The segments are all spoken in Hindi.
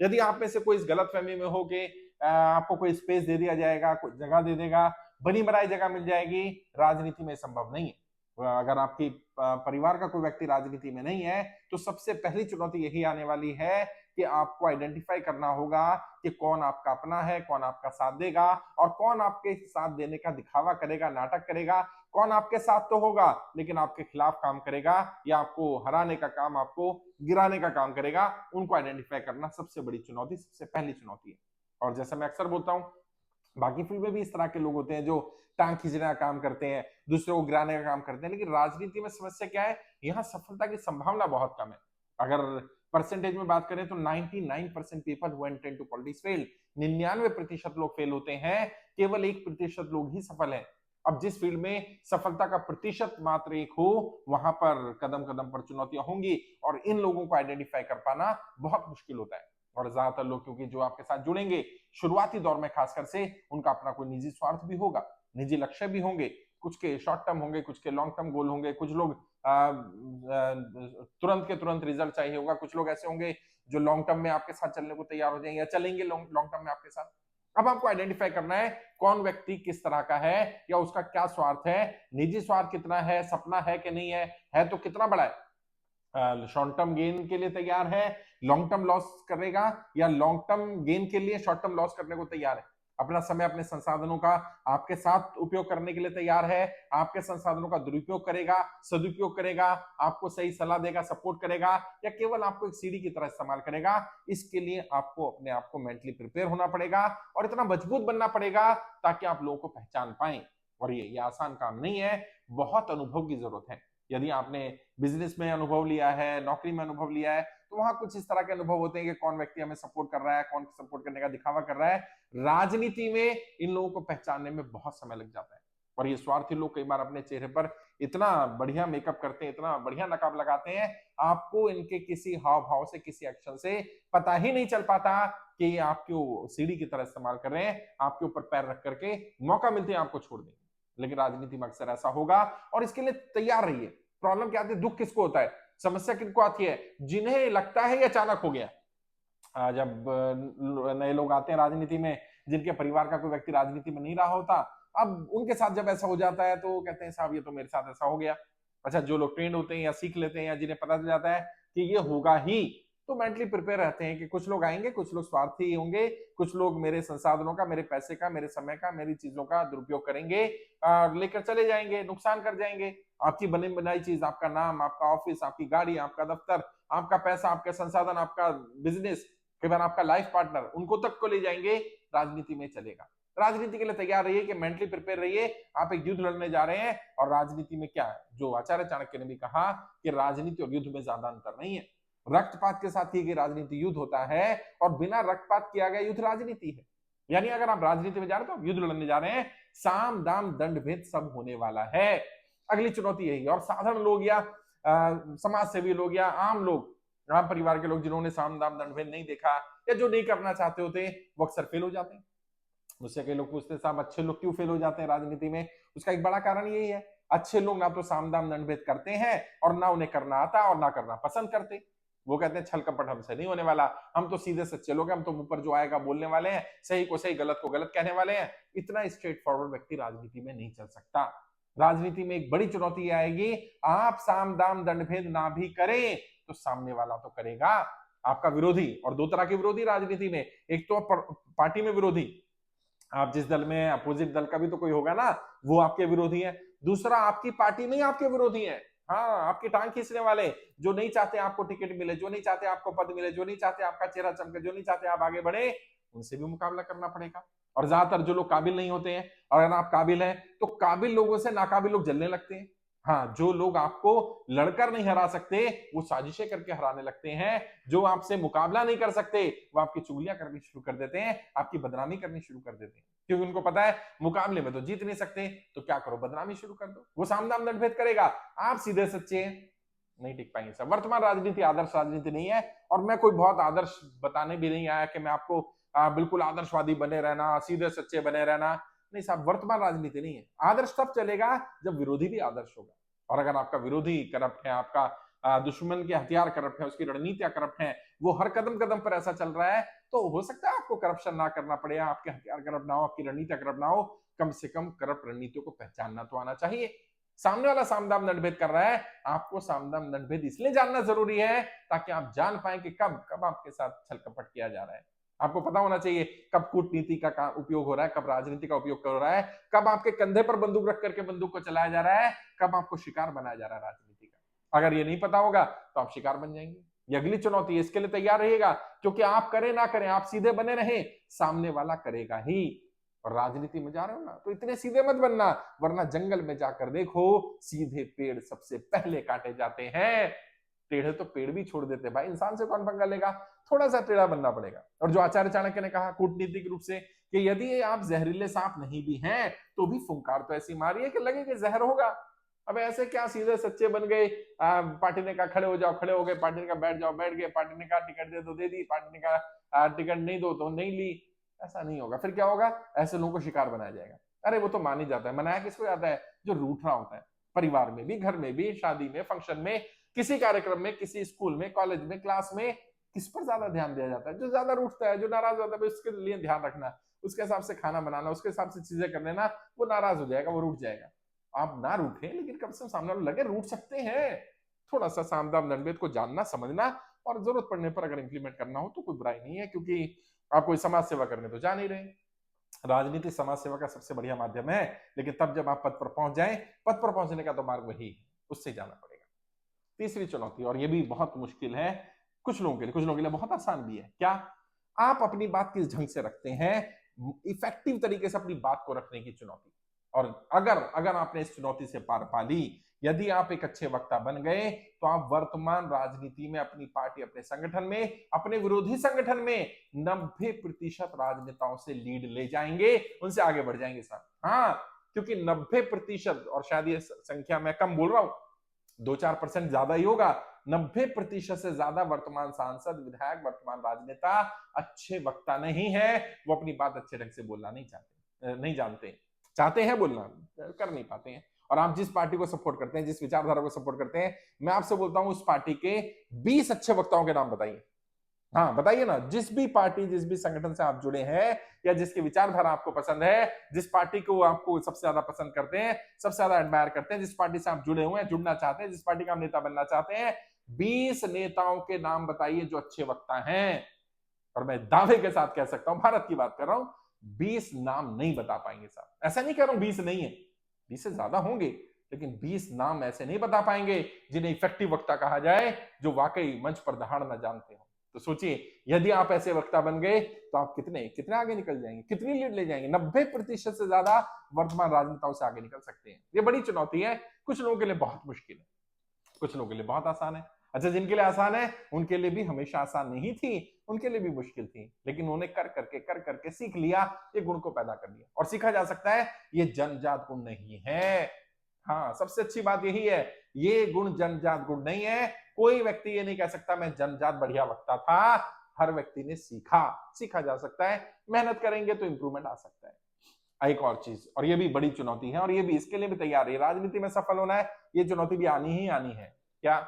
यदि आप में से कोई इस गलतफहमी में हो कि आपको कोई स्पेस दे दिया जाएगा, कोई जगह दे देगा, बनी बनाई जगह मिल जाएगी, राजनीति में संभव नहीं है। अगर आपकी परिवार का कोई व्यक्ति राजनीति में नहीं है तो सबसे पहली चुनौती यही आने वाली है कि आपको आइडेंटिफाई करना होगा कि कौन आपका अपना है, कौन आपका साथ देगा और कौन आपके साथ देने का दिखावा करेगा, नाटक करेगा, कौन आपके साथ तो होगा लेकिन आपके खिलाफ काम करेगा या आपको हराने का काम, आपको गिराने का काम करेगा। उनको आइडेंटिफाई करना सबसे बड़ी चुनौती, सबसे पहली चुनौती है। और जैसा मैं अक्सर बोलता हूं, बाकी फील्ड में भी इस तरह के लोग होते हैं जो टांग खींचने का काम करते हैं, दूसरों को गिराने का काम करते हैं, लेकिन राजनीति में समस्या क्या है, यहाँ सफलता की संभावना बहुत कम है। अगर परसेंटेज में बात करें तो 99% people who enter into politics fail, 99% लोग फेल होते हैं, केवल 1% लोग ही सफल हैं। अब जिस फील्ड में सफलता का प्रतिशत मात्र 1 हो, वहां पर कदम कदम पर चुनौतियां होंगी और इन लोगों को आइडेंटिफाई कर पाना बहुत मुश्किल होता है। और ज्यादातर लोग क्योंकि जो आपके साथ जुड़ेंगे शुरुआती दौर में खासकर से, उनका अपना कोई निजी स्वार्थ भी होगा, निजी लक्ष्य भी होंगे, कुछ के शॉर्ट टर्म होंगे, कुछ के लॉन्ग टर्म गोल होंगे, कुछ लोग तुरंत के तुरंत रिजल्ट चाहिए होगा, कुछ लोग ऐसे होंगे जो लॉन्ग टर्म में आपके साथ चलने को तैयार हो जाएंगे या चलेंगे लॉन्ग टर्म में आपके साथ। अब आपको आइडेंटिफाई करना है कौन व्यक्ति किस तरह का है या उसका क्या स्वार्थ है, निजी स्वार्थ कितना है, सपना है कि नहीं है तो कितना बड़ा है, शॉर्ट टर्म गेन के लिए तैयार है, लॉन्ग टर्म लॉस करेगा या लॉन्ग टर्म गेन के लिए शॉर्ट टर्म लॉस करने को तैयार है, अपना समय अपने संसाधनों का आपके साथ उपयोग करने के लिए तैयार है, आपके संसाधनों का दुरुपयोग करेगा, सदुपयोग करेगा, आपको सही सलाह देगा, सपोर्ट करेगा या केवल आपको एक सीढ़ी की तरह इस्तेमाल करेगा। इसके लिए आपको अपने आप को मेंटली प्रिपेयर होना पड़ेगा और इतना मजबूत बनना पड़ेगा ताकि आप लोगों को पहचान पाए। और ये आसान काम नहीं है, बहुत अनुभव की जरूरत है। यदि आपने बिजनेस में अनुभव लिया है, नौकरी में अनुभव लिया है, तो वहां कुछ इस तरह के अनुभव होते हैं कि कौन व्यक्ति हमें सपोर्ट कर रहा है, कौन सपोर्ट करने का दिखावा कर रहा है। राजनीति में इन लोगों को पहचानने में बहुत समय लग जाता है और ये स्वार्थी लोग कई बार अपने चेहरे पर इतना बढ़िया मेकअप करते हैं, इतना बढ़िया नकाब लगाते हैं, आपको इनके किसी हाव भाव से, किसी एक्शन से पता ही नहीं चल पाता कि ये आपको सीढ़ी की तरह इस्तेमाल कर रहे हैं, आपके ऊपर पैर रख करके मौका मिलते हैं आपको छोड़ देंगे। लेकिन राजनीति में अक्सर ऐसा होगा और इसके लिए तैयार रहिए। प्रॉब्लम क्या आती है, दुख किसको होता है, समस्या किनको आती है, जिन्हें लगता है ये अचानक हो गया। जब नए लोग आते हैं राजनीति में, जिनके परिवार का कोई व्यक्ति राजनीति में नहीं रहा होता, अब उनके साथ जब ऐसा हो जाता है तो कहते हैं साहब ये तो मेरे साथ ऐसा हो गया। अच्छा, जो लोग ट्रेंड होते हैं या सीख लेते हैं या जिन्हें पता चल जाता है कि ये होगा ही, तो मेंटली प्रिपेयर रहते हैं कि कुछ लोग आएंगे, कुछ लोग स्वार्थी होंगे, कुछ लोग मेरे संसाधनों का, मेरे पैसे का, मेरे समय का, मेरी चीजों का दुरुपयोग करेंगे, लेकर चले जाएंगे, नुकसान कर जाएंगे। आपकी बनी बनाई चीज, आपका नाम, आपका ऑफिस, आपकी गाड़ी, आपका दफ्तर, आपका पैसा, आपके संसाधन, आपका बिजनेस, कई बार आपका लाइफ पार्टनर, उनको तक को ले जाएंगे। राजनीति में चलेगा। राजनीति के लिए तैयार रहिए कि मेंटली प्रिपेयर रहिए, आप एक युद्ध लड़ने जा रहे हैं। और राजनीति में क्या है, जो आचार्य चाणक्य ने भी कहा कि राजनीति और युद्ध में ज्यादा अंतर नहीं है। रक्तपात के साथ की गई राजनीति युद्ध होता है और बिना रक्तपात किया गया युद्ध राजनीति है। यानी अगर आप राजनीति में जा रहे हैं तो आप युद्ध लड़ने जा रहे हैं, साम दाम दंड भेद सब होने वाला है। अगली चुनौती यही। और साधारण लोग या समाज सेवी लोग या आम लोग, आम परिवार के लोग जिन्होंने साम दाम दंड भेद नहीं देखा या जो नहीं करना चाहते होते, वो अक्सर फेल हो जाते हैं। मुझसे कई लोग पूछते हैं साहब अच्छे लोग क्यों फेल हो जाते हैं राजनीति में? उसका एक बड़ा कारण यही है, अच्छे लोग ना तो साम दाम दंड भेद करते हैं और ना उन्हें करना आता और ना करना पसंद करते। वो कहते हैं छल कपट हमसे नहीं होने वाला, हम तो सीधे सच्चे लोग हैं, हम तो मुंह पर जो आएगा बोलने वाले हैं, सही को सही, गलत को गलत कहने वाले हैं। इतना स्ट्रेट फॉरवर्ड व्यक्ति राजनीति में नहीं चल सकता। राजनीति में एक बड़ी चुनौती आएगी, आप साम दाम दंड भेद ना भी करें तो सामने वाला तो करेगा, आपका विरोधी। और दो तरह के विरोधी राजनीति में, एक तो पार्टी में विरोधी, आप जिस दल में, अपोजिट दल का भी तो कोई होगा ना, वो आपके विरोधी है। दूसरा, आपकी पार्टी में ही आपके विरोधी है, हाँ, आपकी टांग खींचने वाले, जो नहीं चाहते आपको टिकट मिले, जो नहीं चाहते आपको पद मिले, जो नहीं चाहते आपका चेहरा चमके, जो नहीं चाहते आप आगे बढ़े, उनसे भी मुकाबला करना पड़ेगा। और ज्यादातर जो लोग काबिल नहीं होते हैं, और अगर आप काबिल हैं तो काबिल लोगों से नाकाबिल लोग जलने लगते हैं। हाँ, जो लोग आपको लड़कर नहीं हरा सकते वो साजिशें करके हराने लगते हैं, जो आपसे मुकाबला नहीं कर सकते वो आपकी चुगलियां करनी शुरू कर देते हैं, आपकी बदनामी करनी शुरू कर देते हैं, क्योंकि उनको पता है मुकाबले में तो जीत नहीं सकते, तो क्या करो, बदनामी शुरू कर दो। वो सामदाम दंडभेद करेगा, आप सीधे सच्चे नहीं टिक पाएंगे। सब वर्तमान राजनीति आदर्श राजनीति नहीं है, और मैं कोई बहुत आदर्श बताने भी नहीं आया कि मैं आपको बिल्कुल आदर्शवादी बने रहना, सीधे सच्चे बने रहना, नहीं साहब, वर्तमान राजनीति नहीं है। आदर्श तब चलेगा जब विरोधी भी आदर्श होगा। और अगर आपका विरोधी करप्ट है, आपका दुश्मन के हथियार करप्ट है, उसकी रणनीतियां करप्ट हैं, वो हर कदम कदम पर ऐसा चल रहा है, तो हो सकता है आपको करप्शन ना करना पड़े, आपके हथियार करप्ट ना हो, आपकी रणनीतियां करप्ट ना हो, कम से कम करप्ट रणनीतियों को पहचानना तो आना चाहिए। सामने वाला सामदाम दंडभेद कर रहा है, आपको सामदाम दंडभेद इसलिए जानना जरूरी है ताकि आप जान पाए कि कब कब आपके साथ छल कपट किया जा रहा है। आपको पता होना चाहिए कब कूटनीति का उपयोग हो रहा है, कब राजनीति का उपयोग हो रहा है, कब आपके कंधे पर बंदूक रख करके बंदूक को चलाया जा रहा है, कब आपको शिकार बनाया जा रहा है राजनीति का। अगर ये नहीं पता होगा तो आप शिकार बन जाएंगे। ये अगली चुनौती है, इसके लिए तैयार रहिएगा, क्योंकि आप करें ना करें, आप सीधे बने रहे, सामने वाला करेगा ही। और राजनीति में जा रहे हो ना, तो इतने सीधे मत बनना, वरना जंगल में जाकर देखो, सीधे पेड़ सबसे पहले काटे जाते हैं। टेढ़े तो पेड़ भी छोड़ देते भाई, इंसान से कौन पंगा लेगा, थोड़ा सा टेढ़ा बनना पड़ेगा। और जो आचार्य चाणक्य ने कहा कूटनीतिक रूप से कि यदि आप जहरीले सांप नहीं भी हैं तो भी फुंकार तो ऐसी मारिए कि लगे कि जहर होगा। अब ऐसे क्या सीधे सच्चे बन गए, पार्टी ने कहा खड़े हो जाओ, खड़े हो गए, पार्टी ने कहा बैठ जाओ, बैठ गए, पार्टी ने कहा टिकट दे दो, दे दी, पार्टी ने कहा टिकट नहीं दो तो नहीं ली। ऐसा नहीं होगा, फिर क्या होगा, ऐसे लोगों को शिकार बनाया जाएगा। अरे वो तो मान ही जाता है, मनाया किसको जाता है, जो रूठ रहा होता है, परिवार में भी, घर में भी, शादी में, फंक्शन में, किसी कार्यक्रम में, किसी स्कूल में, कॉलेज में, क्लास में, किस पर ज्यादा ध्यान दिया जाता है, जो ज्यादा रूठता है, जो नाराज होता है, उसके लिए ध्यान रखना, उसके हिसाब से खाना बनाना, उसके हिसाब से चीजें कर लेना, वो नाराज हो जाएगा, वो रूठ जाएगा। आप ना रूठे, लेकिन कम से कम सामने वाले लगे रूठ सकते हैं। थोड़ा सा सामदाम दंडभेद को जानना, समझना, और जरूरत पड़ने पर अगर इंप्लीमेंट करना हो तो कोई बुराई नहीं है, क्योंकि आप कोई समाज सेवा करने तो जा नहीं रहे। राजनीति समाज सेवा का सबसे बढ़िया माध्यम है, लेकिन तब जब आप पद पर पहुंच जाएं, पद पर पहुंचने का तो मार्ग वही है, उससे जाना पड़ेगा। तीसरी चुनौती, और ये भी बहुत मुश्किल है कुछ लोगों के लिए, कुछ लोगों के लिए बहुत आसान भी है। क्या आप अपनी बात किस ढंग से रखते हैं, इफेक्टिव तरीके से अपनी बात को रखने की चुनौती। और अगर आपने इस चुनौती से पार पा ली, यदि आप एक अच्छे वक्ता बन गए, तो आप वर्तमान राजनीति में, अपनी पार्टी, अपने संगठन में, अपने विरोधी संगठन में 90% राजनेताओं से लीड ले जाएंगे, उनसे आगे बढ़ जाएंगे साहब। हाँ, क्योंकि 90%, और शायद ये संख्या मैं कम बोल रहा हूं, 2-4% ज्यादा ही होगा, 90% से ज्यादा वर्तमान सांसद, विधायक, वर्तमान राजनेता अच्छे वक्ता नहीं है। वो अपनी बात अच्छे ढंग से बोलना नहीं जानते, चाहते हैं बोलना, कर नहीं पाते हैं। और आप जिस पार्टी को सपोर्ट करते हैं, जिस विचारधारा को सपोर्ट करते हैं, मैं आपसे बोलता हूं उस पार्टी के 20 अच्छे वक्ताओं के नाम बताइए। हाँ बताइए ना, जिस भी पार्टी, जिस भी संगठन से आप जुड़े हैं, या जिसकी विचारधारा आपको पसंद है, जिस पार्टी को आपको सबसे ज्यादा पसंद करते हैं, सबसे ज्यादा एडमायर करते हैं, जिस पार्टी से आप जुड़े हुए हैं, जुड़ना चाहते हैं, जिस पार्टी का आप नेता बनना चाहते हैं, 20 नेताओं के नाम बताइए जो अच्छे वक्ता हैं। और मैं दावे के साथ कह सकता हूं, भारत की बात कर रहा हूं, 20 नाम नहीं बता पाएंगे साहब। ऐसा नहीं कह रहा हूं 20 नहीं है, 20 से ज्यादा होंगे, लेकिन 20 नाम ऐसे नहीं बता पाएंगे जिन्हें इफेक्टिव वक्ता कहा जाए, जो वाकई मंच पर दहाड़ना जानते हो। तो सोचिए, यदि आप ऐसे वक्ता बन गए तो आप कितने कितने आगे निकल जाएंगे, कितनी लीड ले जाएंगे। 90% से ज्यादा वर्तमान राजनेताओं से आगे निकल सकते हैं। ये बड़ी चुनौती है, कुछ लोगों के लिए बहुत मुश्किल है, कुछ लोगों के लिए बहुत आसान है। अच्छा, जिनके लिए आसान है उनके लिए भी हमेशा आसान नहीं थी, उनके लिए भी मुश्किल थी, लेकिन उन्होंने कर करके सीख लिया, ये गुण को पैदा कर लिया। और सीखा जा सकता है, ये जन्मजात गुण नहीं है। हाँ, सबसे अच्छी बात यही है, ये गुण जन्मजात गुण नहीं है। कोई व्यक्ति ये नहीं कह सकता मैं जन्मजात बढ़िया वक्ता था, हर व्यक्ति ने सीखा जा सकता है। मेहनत करेंगे तो इंप्रूवमेंट आ सकता है। एक और चीज, और ये भी बड़ी चुनौती है, और ये भी इसके लिए भी तैयार है, राजनीति में सफल होना है, ये चुनौती भी आनी ही आनी है। क्या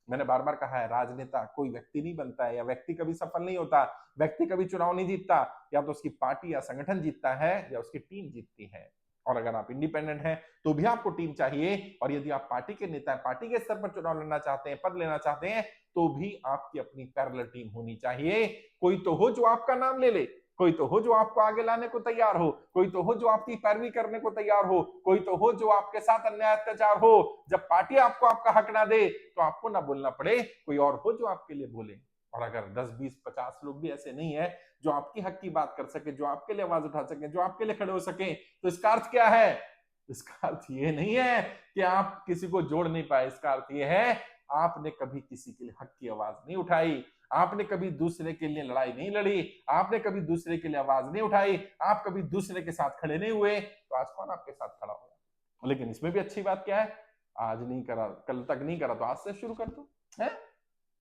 मैंने बार बार कहा है, राजनेता कोई व्यक्ति नहीं बनता है, या व्यक्ति कभी सफल नहीं होता, व्यक्ति कभी चुनाव नहीं जीतता, या तो उसकी पार्टी या संगठन जीतता है, या उसकी टीम जीतती है। और अगर आप इंडिपेंडेंट हैं तो भी आपको टीम चाहिए, और यदि आप पार्टी के नेता हैं, पार्टी के स्तर पर चुनाव लड़ना चाहते हैं, पद लेना चाहते हैं, तो भी आपकी अपनी पैरेलल टीम होनी चाहिए। कोई तो हो जो आपका नाम ले ले, कोई तो हो जो आपको आगे लाने को तैयार हो, कोई तो हो जो आपकी पैरवी करने को तैयार हो, कोई तो हो जो आपके साथ अन्याय अत्याचार हो। जब पार्टी आपको आपका हक ना दे तो आपको ना बोलना पड़े, कोई और हो जो आपके लिए बोले। और अगर 10, 20, 50 लोग भी ऐसे नहीं है जो आपकी हक की बात कर सके, जो आपके लिए आवाज उठा सके, जो आपके लिए खड़े हो सके, तो इसका अर्थ क्या है? इसका अर्थ ये नहीं है कि आप किसी को जोड़ नहीं पाए, इसका अर्थ ये है आपने कभी किसी के लिए हक की आवाज नहीं उठाई, आपने कभी दूसरे के लिए लड़ाई नहीं लड़ी, आपने कभी दूसरे के लिए आवाज नहीं उठाई, आप कभी दूसरे के साथ खड़े नहीं हुए, तो आज कौन आपके साथ खड़ा होगा? लेकिन इसमें भी अच्छी बात क्या है, आज नहीं करा, कल तक नहीं करा, तो आज से शुरू कर दो। है,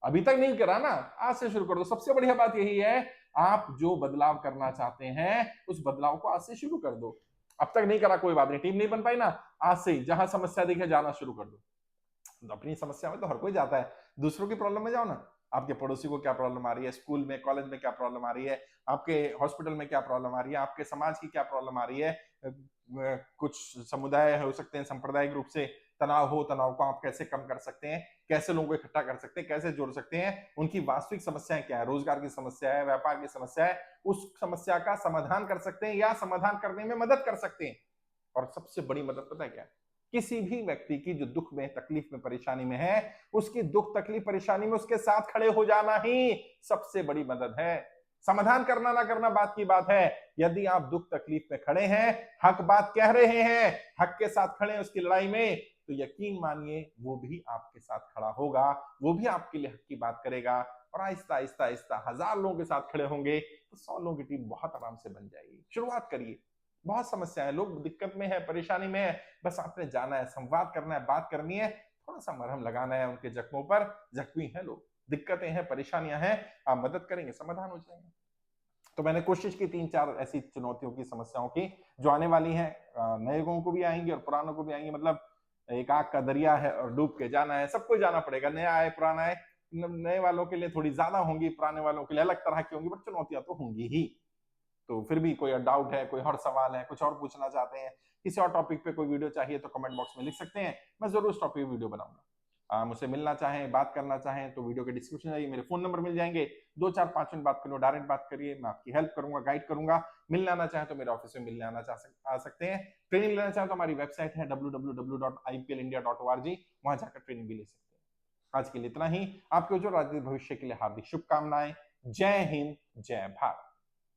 अभी तक नहीं करा ना, आज से शुरू कर दो। सबसे बढ़िया बात यही है, आप जो बदलाव करना चाहते हैं उस बदलाव को आज से शुरू कर दो। अब तक नहीं करा कोई बात नहीं, टीम नहीं बन पाई ना, आज से जहां समस्या दिखे जाना शुरू कर दो। तो अपनी समस्या में तो हर कोई जाता है, दूसरों की प्रॉब्लम में जाओ ना। आपके पड़ोसी को क्या प्रॉब्लम आ रही है, स्कूल में कॉलेज में क्या प्रॉब्लम आ रही है, आपके हॉस्पिटल में क्या प्रॉब्लम आ रही है, आपके समाज की क्या प्रॉब्लम आ रही है। कुछ समुदाय हो सकते हैं, सांप्रदायिक रूप से तनाव हो, तनाव को आप कैसे कम कर सकते हैं, कैसे लोगों को इकट्ठा कर सकते हैं, कैसे जोड़ सकते हैं, उनकी वास्तविक समस्याएं क्या है, रोजगार की समस्या है, व्यापार की समस्या है, उस समस्या का समाधान कर सकते हैं या समाधान करने में मदद कर सकते हैं। और सबसे बड़ी मदद पता है क्या, किसी भी व्यक्ति की जो दुख में, तकलीफ में, परेशानी में है, उसकी दुख तकलीफ परेशानी में उसके साथ खड़े हो जाना ही सबसे बड़ी मदद है। समाधान करना ना करना बात की बात है, यदि आप दुख तकलीफ में खड़े हैं, हक बात कह रहे हैं, हक के साथ खड़े हैं उसकी लड़ाई में, तो यकीन मानिए वो भी आपके साथ खड़ा होगा, वो भी आपके लिए हक की बात करेगा। और आहिस्ता आहिस्ता आहिस्ता 1000 लोगों के साथ खड़े होंगे तो 100 लोगों की टीम बहुत आराम से बन जाएगी। शुरुआत करिए। बहुत समस्या है, लोग दिक्कत में है, परेशानी में है, बस आपने जाना है, संवाद करना है, बात करनी है, थोड़ा सा मरहम लगाना है उनके जख्मों पर। जख्मी है लोग, दिक्कतें हैं, परेशानियां हैं, आप मदद करेंगे, समाधान हो जाएंगे। तो मैंने कोशिश की 3-4 ऐसी चुनौतियों की, समस्याओं की, जो आने वाली हैं, नए लोगों को भी आएंगी और पुरानों को भी आएंगी। मतलब एक आग का दरिया है और डूब के जाना है, सबको जाना पड़ेगा, नया आए पुराना आए। नए वालों के लिए थोड़ी ज्यादा होंगी, पुराने वालों के लिए अलग तरह की होंगी, बट चुनौतियां तो होंगी ही। तो फिर भी कोई डाउट है, कोई और सवाल है, कुछ और पूछना चाहते हैं, किसी और टॉपिक पे कोई वीडियो चाहिए, तो कमेंट बॉक्स में लिख सकते हैं, मैं जरूर उस टॉपिक पे वीडियो बनाऊंगा। मुझसे मिलना चाहें, बात करना चाहें, तो वीडियो के डिस्क्रिप्शन जाइए, मेरे फोन नंबर मिल जाएंगे, 2-4-5 मिनट बात करो, डायरेक्ट बात करिए, मैं आपकी हेल्प करूंगा, गाइड करूंगा। मिलने आना चाहें तो मेरे ऑफिस में मिलने आ सकते हैं। ट्रेनिंग लेना चाहें तो हमारी वेबसाइट है www.iplindia.org, वहां जाकर ट्रेनिंग भी ले सकते हैं। आज के लिए इतना ही। आपके उज्जवल राजनीतिक भविष्य के लिए हार्दिक शुभकामनाएं। जय हिंद, जय भारत।